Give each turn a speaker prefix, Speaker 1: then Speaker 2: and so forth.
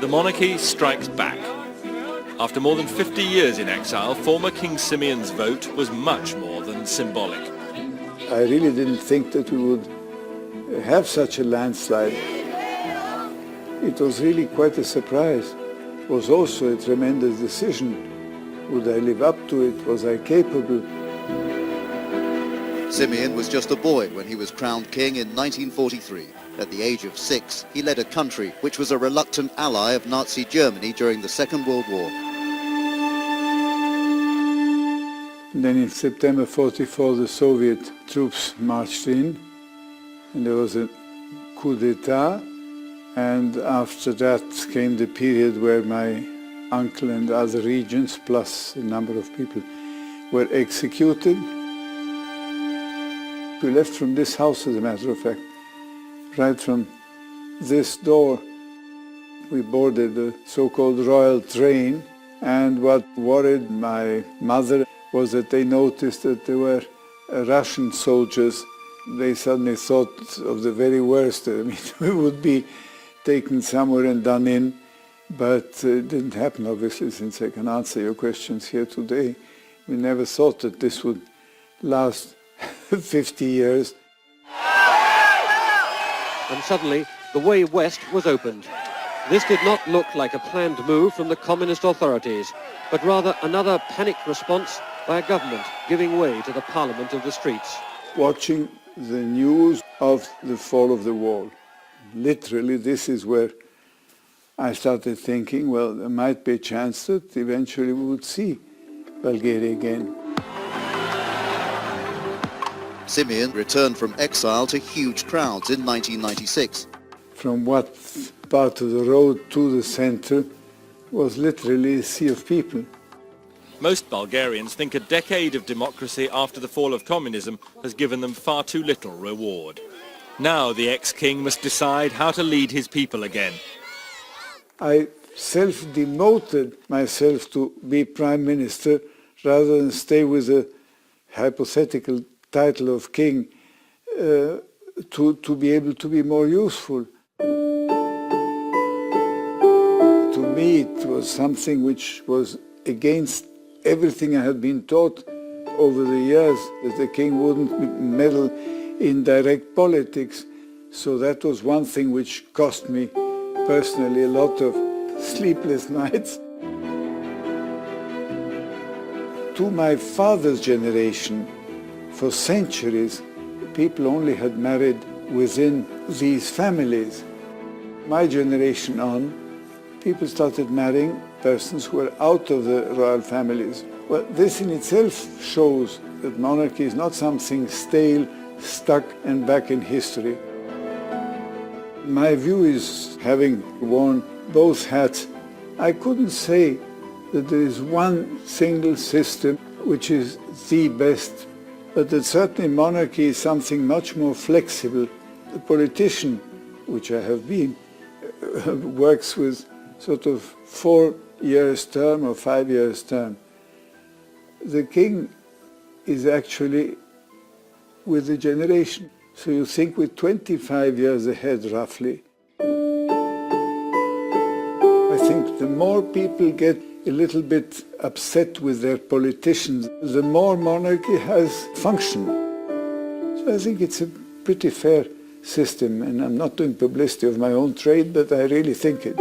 Speaker 1: the monarchy strikes back. After more than 50 years in exile, former King Simeon's vote was much more than symbolic.
Speaker 2: I really didn't think that we would have such a landslide. It was really quite a surprise. It was also a tremendous decision. Would I live up to it? Was I capable?
Speaker 3: Simeon was just a boy when he was crowned king in 1943. At the age of 6, he led a country which was a reluctant ally of Nazi Germany during the Second World War.
Speaker 2: And then in September 44, the Soviet troops marched in, and there was a coup d'etat. And after that came the period where my uncle and other regents, plus a number of people, were executed. We left from this house, as a matter of fact, right from this door. We boarded the so-called royal train, and what worried my mother was that they noticed that there were Russian soldiers. They suddenly thought of the very worst. I mean, we would be taken somewhere and done in, but it didn't happen, obviously, since I can answer your questions here today. We never thought that this would last 50 years.
Speaker 4: And suddenly, the way west was opened. This did not look like a planned move from the communist authorities, but rather another panicked response by a government giving way to the parliament of the streets.
Speaker 2: Watching the news of the fall of the wall, literally, this is where I started thinking, well, there might be a chance that eventually we would see Bulgaria again.
Speaker 3: Simeon returned from exile to huge crowds in 1996.
Speaker 2: From what part of the road to the center was literally a sea of people.
Speaker 1: Most Bulgarians think a decade of democracy after the fall of communism has given them far too little reward. Now the ex-king must decide how to lead his people again.
Speaker 2: I self-demoted myself to be prime minister rather than stay with a hypothetical title of king to be able to be more useful. To me, it was something which was against everything I had been taught over the years, that the king wouldn't meddle in direct politics. So that was one thing which cost me personally a lot of sleepless nights. To my father's generation, for centuries, people only had married within these families. My generation on, people started marrying persons who were out of the royal families. Well, this in itself shows that monarchy is not something stale, stuck and back in history. My view is, having worn both hats, I couldn't say that there is one single system which is the best, but that certainly monarchy is something much more flexible. The politician, which I have been, works with sort of 4 years term or 5 years term. The king is actually with the generation. So you think with 25 years ahead, roughly. I think the more people get a little bit upset with their politicians, the more monarchy has function. So I think it's a pretty fair system, and I'm not doing publicity of my own trade, but I really think it.